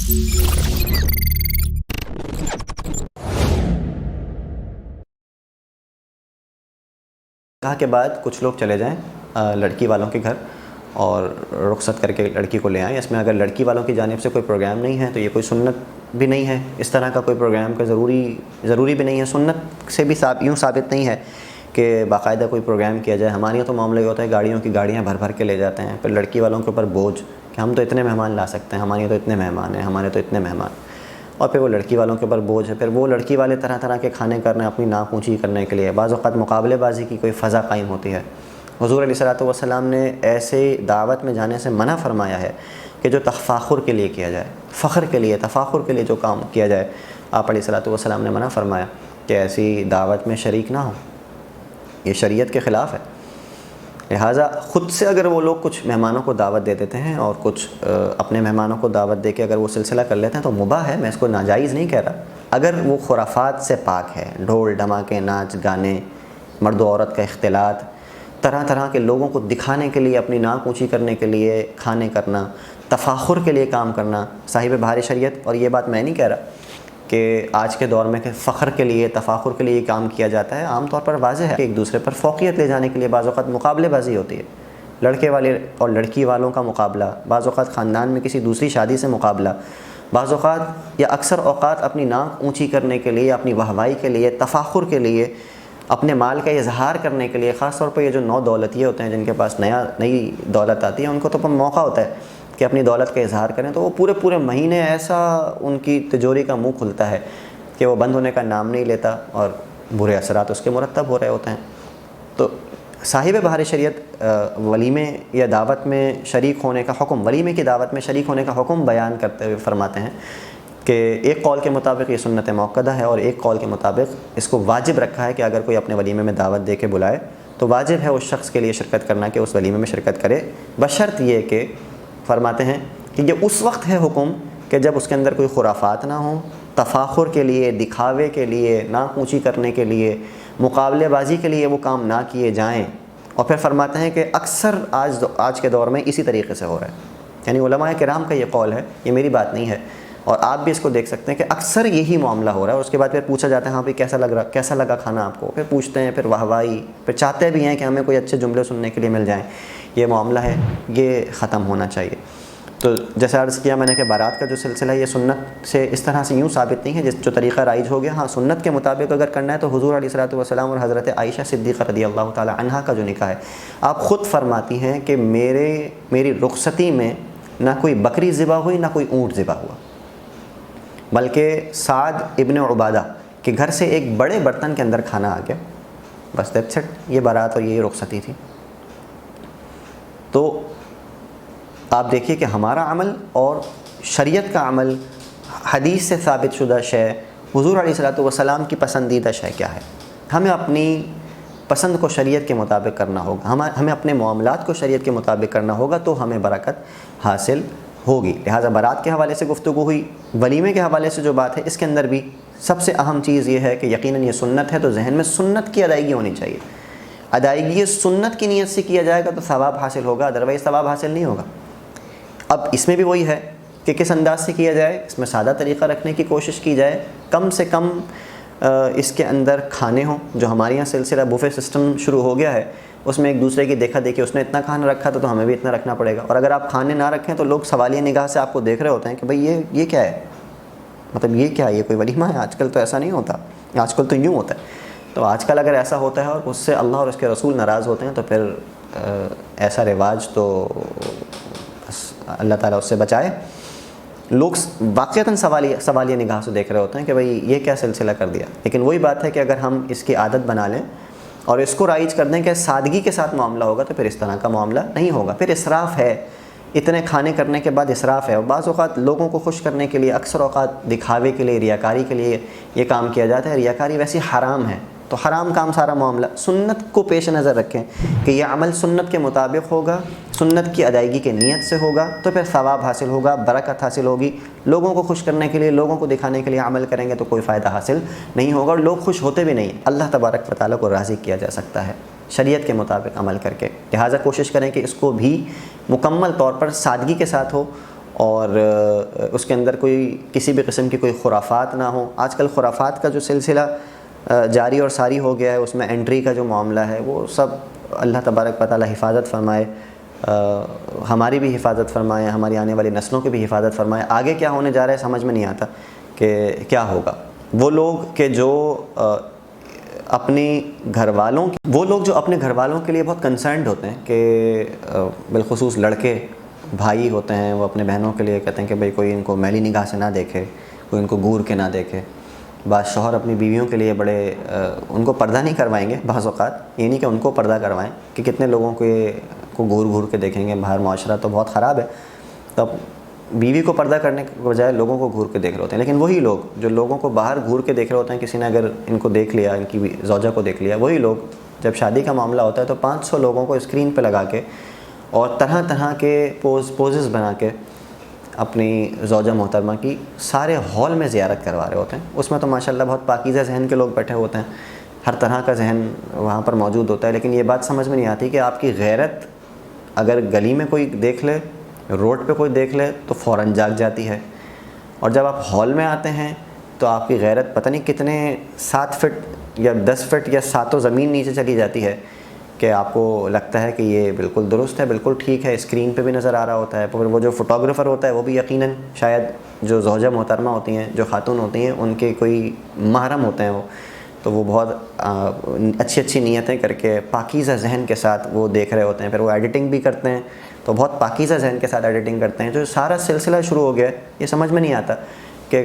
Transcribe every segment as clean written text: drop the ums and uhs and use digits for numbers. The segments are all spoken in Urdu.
نکاح کے بعد کچھ لوگ چلے جائیں لڑکی والوں کے گھر اور رخصت کر کے لڑکی کو لے آئیں. اس میں اگر لڑکی والوں کی جانب سے کوئی پروگرام نہیں ہے تو یہ کوئی سنت بھی نہیں ہے. اس طرح کا کوئی پروگرام کا ضروری بھی نہیں ہے. سنت سے بھی یوں ثابت نہیں ہے کہ باقاعدہ کوئی پروگرام کیا جائے. ہمارے یہاں تو معاملہ یہ ہوتا ہے گاڑیوں کی گاڑیاں بھر بھر کے لے جاتے ہیں, پھر لڑکی والوں کے اوپر بوجھ کہ ہم تو اتنے مہمان لا سکتے ہیں, ہمارے یہاں تو اتنے مہمان ہیں, ہمارے تو اتنے مہمان, اور پھر وہ لڑکی والوں کے اوپر بوجھ ہے. پھر وہ لڑکی والے طرح طرح کے کھانے کرنے اپنی ناک اونچی کرنے کے لیے بعض اوقات مقابلے بازی کی کوئی فضا قائم ہوتی ہے. حضور علیہ الصلوۃ والسلام نے ایسے دعوت میں جانے سے منع فرمایا ہے کہ جو تفاخر کے لیے کیا جائے, فخر کے لیے, تفاخر کے لیے جو کام کیا جائے, آپ علیہ الصلوۃ والسلام نے منع فرمایا کہ ایسی دعوت میں شریک نہ ہو. یہ شریعت کے خلاف ہے. لہٰذا خود سے اگر وہ لوگ کچھ مہمانوں کو دعوت دے دیتے ہیں اور کچھ اپنے مہمانوں کو دعوت دے کے اگر وہ سلسلہ کر لیتے ہیں تو مباح ہے, میں اس کو ناجائز نہیں کہہ رہا. اگر وہ خرافات سے پاک ہے, ڈھول ڈھماکے, ناچ گانے, مرد و عورت کا اختلاط, طرح طرح کے لوگوں کو دکھانے کے لیے, اپنی ناک اونچی کرنے کے لیے کھانے کرنا, تفاخر کے لیے کام کرنا صاحب بہار شریعت. اور یہ بات میں نہیں کہہ رہا کہ آج کے دور میں کہ فخر کے لیے, تفاخر کے لیے کام کیا جاتا ہے. عام طور پر واضح ہے کہ ایک دوسرے پر فوقیت لے جانے کے لیے بعض اوقات مقابلے بازی ہوتی ہے. لڑکے والے اور لڑکی والوں کا مقابلہ, بعض اوقات خاندان میں کسی دوسری شادی سے مقابلہ, بعض اوقات یا اکثر اوقات اپنی ناک اونچی کرنے کے لیے, اپنی واہوائی کے لیے, تفاخر کے لیے, اپنے مال کا اظہار کرنے کے لیے. خاص طور پہ یہ جو نو دولتیے ہوتے ہیں جن کے پاس نئی دولت آتی ہے, ان کو تو موقع ہوتا ہے کہ اپنی دولت کا اظہار کریں, تو وہ پورے مہینے ایسا ان کی تجوری کا منہ کھلتا ہے کہ وہ بند ہونے کا نام نہیں لیتا اور برے اثرات اس کے مرتب ہو رہے ہوتے ہیں. تو صاحب بہار شریعت ولیمے یا دعوت میں شریک ہونے کا حکم, ولیمے کی دعوت میں شریک ہونے کا حکم بیان کرتے ہوئے فرماتے ہیں کہ ایک قول کے مطابق یہ سنت موقدہ ہے اور ایک قول کے مطابق اس کو واجب رکھا ہے کہ اگر کوئی اپنے ولیمے میں دعوت دے کے بلائے تو واجب ہے اس شخص کے لیے شرکت کرنا کہ اس ولیمے میں شرکت کرے, بشرط یہ کہ فرماتے ہیں کہ یہ اس وقت ہے حکم کہ جب اس کے اندر کوئی خرافات نہ ہوں, تفاخر کے لیے, دکھاوے کے لیے, ناک اونچی کرنے کے لیے, مقابلے بازی کے لیے وہ کام نہ کیے جائیں. اور پھر فرماتے ہیں کہ اکثر آج کے دور میں اسی طریقے سے ہو رہا ہے. یعنی علماء کرام کا یہ قول ہے, یہ میری بات نہیں ہے, اور آپ بھی اس کو دیکھ سکتے ہیں کہ اکثر یہی معاملہ ہو رہا ہے. اور اس کے بعد پھر پوچھا جاتا ہے ہاں بھائی کیسا لگا کھانا آپ کو, پھر پوچھتے ہیں, پھر واہوائی, پھر چاہتے بھی ہیں کہ ہمیں کوئی اچھے جملے سننے کے لیے مل جائیں. یہ معاملہ ہے, یہ ختم ہونا چاہیے. تو جیسا عرض کیا میں نے کہ بارات کا جو سلسلہ ہے یہ سنت سے اس طرح سے یوں ثابت نہیں ہے جو طریقہ رائج ہو گیا. ہاں سنت کے مطابق اگر کرنا ہے تو حضور علیہ الصلوۃ والسلام اور حضرت عائشہ صدیقہ رضی اللہ تعالی عنہا کا جو نکاح ہے, آپ خود فرماتی ہیں کہ میری رخصتی میں نہ کوئی بکری ذبح ہوئی نہ کوئی اونٹ ذبح ہوا, بلکہ سعد ابن عبادہ کے گھر سے ایک بڑے برتن کے اندر کھانا آ گیا, بس دیٹس اٹ. یہ بارات اور یہ رخصتی تھی. تو آپ دیکھیے کہ ہمارا عمل اور شریعت کا عمل, حدیث سے ثابت شدہ شے, حضور علیہ الصلوۃ والسلام کی پسندیدہ شے کیا ہے. ہمیں اپنی پسند کو شریعت کے مطابق کرنا ہوگا, ہمیں اپنے معاملات کو شریعت کے مطابق کرنا ہوگا, تو ہمیں برکت حاصل ہوگی. لہٰذا بارات کے حوالے سے گفتگو ہوئی, ولیمے کے حوالے سے جو بات ہے اس کے اندر بھی سب سے اہم چیز یہ ہے کہ یقیناً یہ سنت ہے, تو ذہن میں سنت کی ادائیگی ہونی چاہیے. ادائیگی سنت کی نیت سے کیا جائے گا تو ثواب حاصل ہوگا, ادروائز ثواب حاصل نہیں ہوگا. اب اس میں بھی وہی ہے کہ کس انداز سے کیا جائے, اس میں سادہ طریقہ رکھنے کی کوشش کی جائے, کم سے کم اس کے اندر کھانے ہوں. جو ہمارے یہاں سلسلہ بوفے سسٹم شروع ہو گیا ہے اس میں ایک دوسرے کی دیکھا دیکھی, اس نے اتنا کھانا رکھا تو ہمیں بھی اتنا رکھنا پڑے گا. اور اگر آپ کھانے نہ رکھیں تو لوگ سوالیہ نگاہ سے آپ کو دیکھ رہے ہوتے ہیں کہ بھئی یہ کیا ہے, مطلب یہ کیا ہے, یہ کوئی ولیمہ ہے. آج کل تو ایسا نہیں ہوتا, آج کل تو یوں ہوتا ہے. تو آج کل اگر ایسا ہوتا ہے اور اس سے اللہ اور اس کے رسول ناراض ہوتے ہیں تو پھر ایسا رواج تو اللہ تعالیٰ اس سے بچائے. لوگ واقعتاً سوالیہ نگاہ سے دیکھ رہے ہوتے ہیں کہ بھئی یہ کیا سلسلہ کر دیا. لیکن وہی بات ہے کہ اگر ہم اس کی عادت بنا لیں اور اس کو رائج کر دیں کہ سادگی کے ساتھ معاملہ ہوگا تو پھر اس طرح کا معاملہ نہیں ہوگا. پھر اسراف ہے, اتنے کھانے کرنے کے بعد اسراف ہے. اور بعض اوقات لوگوں کو خوش کرنے کے لیے, اکثر اوقات دکھاوے کے لیے, ریاکاری کے لیے یہ کام کیا جاتا ہے. ریاکاری ویسی حرام ہے, تو حرام کام سارا معاملہ. سنت کو پیش نظر رکھیں کہ یہ عمل سنت کے مطابق ہوگا, سنت کی ادائیگی کے نیت سے ہوگا, تو پھر ثواب حاصل ہوگا, برکت حاصل ہوگی. لوگوں کو خوش کرنے کے لیے, لوگوں کو دکھانے کے لیے عمل کریں گے تو کوئی فائدہ حاصل نہیں ہوگا, اور لوگ خوش ہوتے بھی نہیں. اللہ تبارک و تعالیٰ کو راضی کیا جا سکتا ہے شریعت کے مطابق عمل کر کے. لہٰذا کوشش کریں کہ اس کو بھی مکمل طور پر سادگی کے ساتھ ہو اور اس کے اندر کوئی کسی بھی قسم کی کوئی خرافات نہ ہوں. آج کل خرافات کا جو سلسلہ جاری اور ساری ہو گیا ہے، اس میں انٹری کا جو معاملہ ہے وہ سب اللہ تبارک و تعالی حفاظت فرمائے، ہماری بھی حفاظت فرمائے، ہماری آنے والی نسلوں کی بھی حفاظت فرمائے. آگے کیا ہونے جا رہا ہے سمجھ میں نہیں آتا کہ کیا ہوگا. وہ لوگ کہ جو اپنے گھر والوں کے لیے بہت کنسرنڈ ہوتے ہیں کہ بالخصوص لڑکے بھائی ہوتے ہیں، وہ اپنے بہنوں کے لیے کہتے ہیں کہ بھئی کوئی ان کو میلی نگاہ سے نہ دیکھے، کوئی ان کو گور کے نہ دیکھے. بعض شوہر اپنی بیویوں کے لیے بڑے ان کو پردہ نہیں کروائیں گے بعض اوقات، یہ نہیں کہ ان کو پردہ کروائیں، کہ کتنے لوگوں کو گھور کے دیکھیں گے. باہر معاشرہ تو بہت خراب ہے، تو بیوی کو پردہ کرنے کے بجائے لوگوں کو گھور کے دیکھ رہے ہوتے ہیں. لیکن وہی لوگ جو لوگوں کو باہر گھور کے دیکھ رہے ہوتے ہیں، کسی نے اگر ان کو دیکھ لیا، ان کی زوجہ کو دیکھ لیا، وہی لوگ جب شادی کا معاملہ ہوتا ہے تو 500 لوگوں کو اسکرین پہ لگا کے اور طرح طرح کے پوزز بنا کے اپنی زوجہ محترمہ کی سارے ہال میں زیارت کروا رہے ہوتے ہیں. اس میں تو ماشاءاللہ بہت پاکیزہ ذہن کے لوگ بیٹھے ہوتے ہیں، ہر طرح کا ذہن وہاں پر موجود ہوتا ہے. لیکن یہ بات سمجھ میں نہیں آتی کہ آپ کی غیرت اگر گلی میں کوئی دیکھ لے، روڈ پہ کوئی دیکھ لے تو فوراً جاگ جاتی ہے، اور جب آپ ہال میں آتے ہیں تو آپ کی غیرت پتہ نہیں کتنے 7 فٹ یا 10 فٹ یا 7 زمین نیچے چلی جاتی ہے کہ آپ کو لگتا ہے کہ یہ بالکل درست ہے، بالکل ٹھیک ہے. اسکرین پہ بھی نظر آ رہا ہوتا ہے. پھر وہ جو فوٹوگرافر ہوتا ہے وہ بھی یقیناً شاید جو زوجہ محترمہ ہوتی ہیں، جو خاتون ہوتی ہیں، ان کے کوئی محرم ہوتے ہیں وہ، تو وہ بہت اچھی نیتیں کر کے پاکیزہ ذہن کے ساتھ وہ دیکھ رہے ہوتے ہیں. پھر وہ ایڈیٹنگ بھی کرتے ہیں تو بہت پاکیزہ ذہن کے ساتھ ایڈیٹنگ کرتے ہیں. جو سارا سلسلہ شروع ہو گیا ہے، یہ سمجھ میں نہیں آتا کہ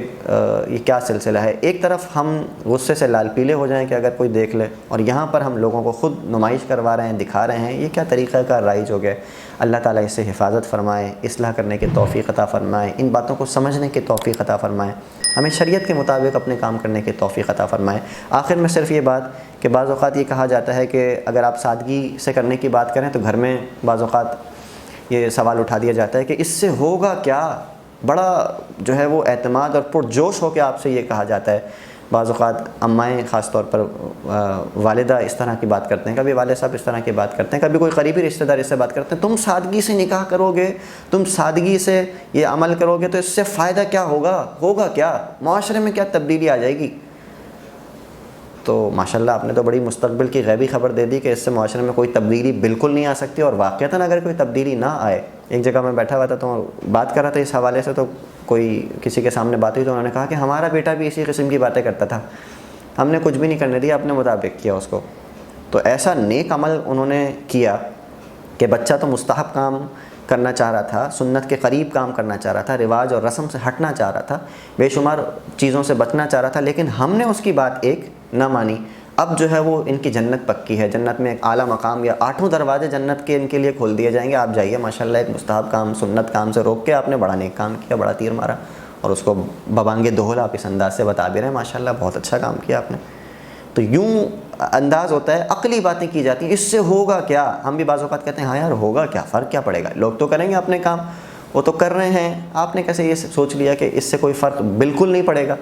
یہ کیا سلسلہ ہے. ایک طرف ہم غصے سے لال پیلے ہو جائیں کہ اگر کوئی دیکھ لے، اور یہاں پر ہم لوگوں کو خود نمائش کروا رہے ہیں، دکھا رہے ہیں. یہ کیا طریقہ کا رائج ہو گیا. اللہ تعالیٰ اس سے حفاظت فرمائے، اصلاح کرنے کی توفیق عطا فرمائے، ان باتوں کو سمجھنے کی توفیق عطا فرمائے، ہمیں شریعت کے مطابق اپنے کام کرنے کی توفیق عطا فرمائے. آخر میں صرف یہ بات کہ بعض اوقات یہ کہا جاتا ہے کہ اگر آپ سادگی سے کرنے کی بات کریں تو گھر میں بعض اوقات یہ سوال اٹھا دیا جاتا ہے کہ اس سے ہوگا کیا. بڑا جو ہے وہ اعتماد اور پرجوش ہو کے آپ سے یہ کہا جاتا ہے. بعض اوقات امائیں خاص طور پر والدہ اس طرح کی بات کرتے ہیں، کبھی والد صاحب اس طرح کی بات کرتے ہیں، کبھی کوئی قریبی رشتہ دار اس سے بات کرتے ہیں، تم سادگی سے نکاح کرو گے، تم سادگی سے یہ عمل کرو گے تو اس سے فائدہ کیا ہوگا کیا، معاشرے میں کیا تبدیلی آ جائے گی. تو ماشاءاللہ آپ نے تو بڑی مستقبل کی غیبی خبر دے دی کہ اس سے معاشرے میں کوئی تبدیلی بالکل نہیں آ سکتی. اور واقعتاً اگر کوئی تبدیلی نہ آئے، ایک جگہ میں بیٹھا ہوا تھا تو بات کر رہا تھا اس حوالے سے، تو کوئی کسی کے سامنے بات ہوئی تو انہوں نے کہا کہ ہمارا بیٹا بھی اسی قسم کی باتیں کرتا تھا، ہم نے کچھ بھی نہیں کرنے دیا، اپنے مطابق کیا اس کو. تو ایسا نیک عمل انہوں نے کیا کہ بچہ تو مستحب کام کرنا چاہ رہا تھا، سنت کے قریب کام کرنا چاہ رہا تھا، رواج اور رسم سے ہٹنا چاہ رہا تھا، بے شمار چیزوں سے بچنا چاہ رہا تھا، لیکن ہم نے اس کی بات ایک نہ مانی. اب جو ہے وہ ان کی جنت پکی ہے، جنت میں ایک اعلیٰ مقام یا 8 دروازے جنت کے ان کے لیے کھول دیے جائیں گے. آپ جائیے ماشاءاللہ ایک مستحب کام، سنت کام سے روک کے آپ نے بڑا نیک کام کیا، بڑا تیر مارا، اور اس کو ببانگ دہل آپ اس انداز سے بتا بھی رہے ہیں. ماشاءاللہ بہت اچھا کام کیا آپ نے. تو یوں انداز ہوتا ہے، عقلی باتیں کی جاتی ہیں، اس سے ہوگا کیا. ہم بھی بعض اوقات کہتے ہیں ہاں یار ہوگا کیا، فرق کیا پڑے گا، لوگ تو کریں گے اپنے کام، وہ تو کر رہے ہیں. آپ نے کیسے یہ سوچ لیا کہ اس سے کوئی فرق بالکل نہیں پڑے گا.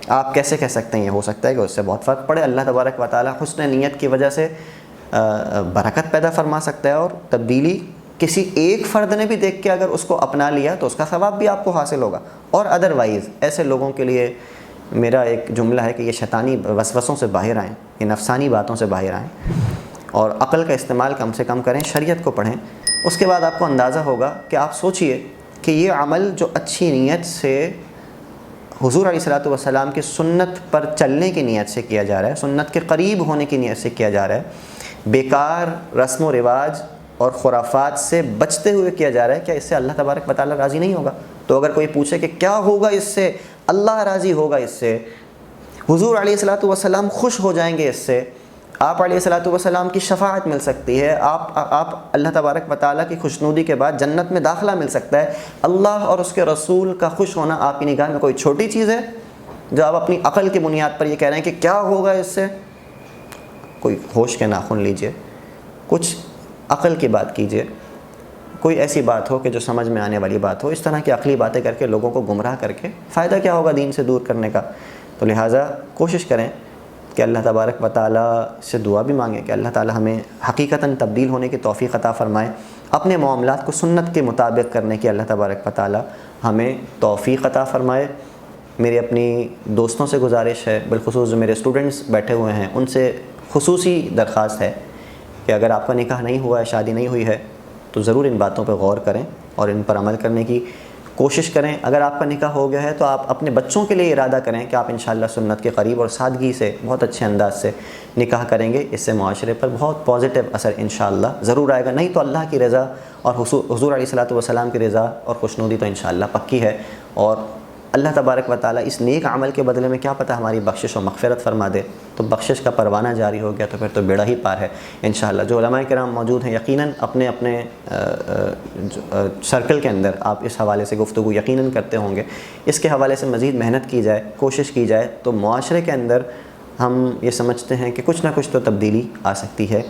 آپ کیسے کہہ سکتے ہیں یہ ہو سکتا ہے کہ اس سے بہت فرق پڑے. اللہ تبارک و تعالیٰ حسن نیت کی وجہ سے برکت پیدا فرما سکتا ہے، اور تبدیلی کسی ایک فرد نے بھی دیکھ کے اگر اس کو اپنا لیا تو اس کا ثواب بھی آپ کو حاصل ہوگا. اور ادروائز ایسے لوگوں کے لیے میرا ایک جملہ ہے کہ یہ شیطانی وسوسوں سے باہر آئیں، یہ نفسانی باتوں سے باہر آئیں، اور عقل کا استعمال کم سے کم کریں، شریعت کو پڑھیں. اس کے بعد آپ کو اندازہ ہوگا کہ آپ سوچئے کہ یہ عمل جو اچھی نیت سے حضور علیہ الصلوۃ والسلام کی سنت پر چلنے کی نیت سے کیا جا رہا ہے، سنت کے قریب ہونے کی نیت سے کیا جا رہا ہے، بیکار رسم و رواج اور خرافات سے بچتے ہوئے کیا جا رہا ہے، کیا اس سے اللہ تبارک و تعالیٰ راضی نہیں ہوگا؟ تو اگر کوئی پوچھے کہ کیا ہوگا اس سے، اللہ راضی ہوگا اس سے، حضور علیہ الصلوۃ والسلام خوش ہو جائیں گے اس سے، آپ علیہ الصلوۃ والسلام کی شفاعت مل سکتی ہے، آپ اللہ تبارک و تعالیٰ کی خوشنودی کے بعد جنت میں داخلہ مل سکتا ہے. اللہ اور اس کے رسول کا خوش ہونا آپ کی نگاہ میں کوئی چھوٹی چیز ہے جو آپ اپنی عقل کی بنیاد پر یہ کہہ رہے ہیں کہ کیا ہوگا اس سے؟ کوئی ہوش کے ناخن لیجئے، کچھ عقل کی بات کیجئے، کوئی ایسی بات ہو کہ جو سمجھ میں آنے والی بات ہو. اس طرح کی عقلی باتیں کر کے لوگوں کو گمراہ کر کے فائدہ کیا ہوگا دین سے دور کرنے کا؟ تو لہٰذا کوشش کریں کہ اللہ تبارک و تعالیٰ سے دعا بھی مانگیں کہ اللہ تعالیٰ ہمیں حقیقتاً تبدیل ہونے کی توفیق عطا فرمائے. اپنے معاملات کو سنت کے مطابق کرنے کی اللہ تبارک و تعالی ہمیں توفیق عطا فرمائے۔ میری اپنی دوستوں سے گزارش ہے، بالخصوص جو میرے اسٹوڈنٹس بیٹھے ہوئے ہیں ان سے خصوصی درخواست ہے کہ اگر آپ کا نکاح نہیں ہوا ہے، شادی نہیں ہوئی ہے، تو ضرور ان باتوں پہ غور کریں اور ان پر عمل کرنے کی کوشش کریں۔ اگر آپ کا نکاح ہو گیا ہے تو آپ اپنے بچوں کے لیے ارادہ کریں کہ آپ انشاءاللہ سنت کے قریب اور سادگی سے بہت اچھے انداز سے نکاح کریں گے۔ اس سے معاشرے پر بہت پازیٹیو اثر انشاءاللہ ضرور آئے گا، نہیں تو اللہ کی رضا اور حضور علیہ الصلوۃ والسلام کی رضا اور خوشنودی تو انشاءاللہ پکی ہے، اور اللہ تبارک و تعالیٰ اس نیک عمل کے بدلے میں کیا پتہ ہماری بخشش و مغفرت فرما دے، تو بخشش کا پروانہ جاری ہو گیا تو پھر تو بیڑا ہی پار ہے انشاءاللہ۔ جو علماء کرام موجود ہیں یقیناً اپنے اپنے سرکل کے اندر آپ اس حوالے سے گفتگو یقیناً کرتے ہوں گے، اس کے حوالے سے مزید محنت کی جائے، کوشش کی جائے تو معاشرے کے اندر ہم یہ سمجھتے ہیں کہ کچھ نہ کچھ تو تبدیلی آ سکتی ہے،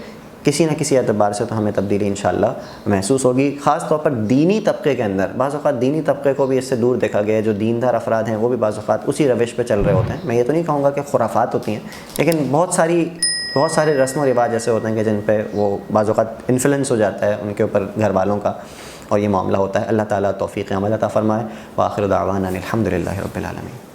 کسی نہ کسی اعتبار سے تو ہمیں تبدیلی انشاءاللہ محسوس ہوگی۔ خاص طور پر دینی طبقے کے اندر بعض اوقات دینی طبقے کو بھی اس سے دور دیکھا گیا ہے، جو دیندار افراد ہیں وہ بھی بعض اوقات اسی روش پہ چل رہے ہوتے ہیں۔ میں یہ تو نہیں کہوں گا کہ خرافات ہوتی ہیں، لیکن بہت سارے رسم و رواج ایسے ہوتے ہیں کہ جن پہ وہ بعض اوقات انفلوئنس ہو جاتا ہے ان کے اوپر گھر والوں کا، اور یہ معاملہ ہوتا ہے۔ اللہ تعالیٰ توفیق عمل عطا فرمائے۔ وآخر دعوانا الحمدللہ رب العالمین۔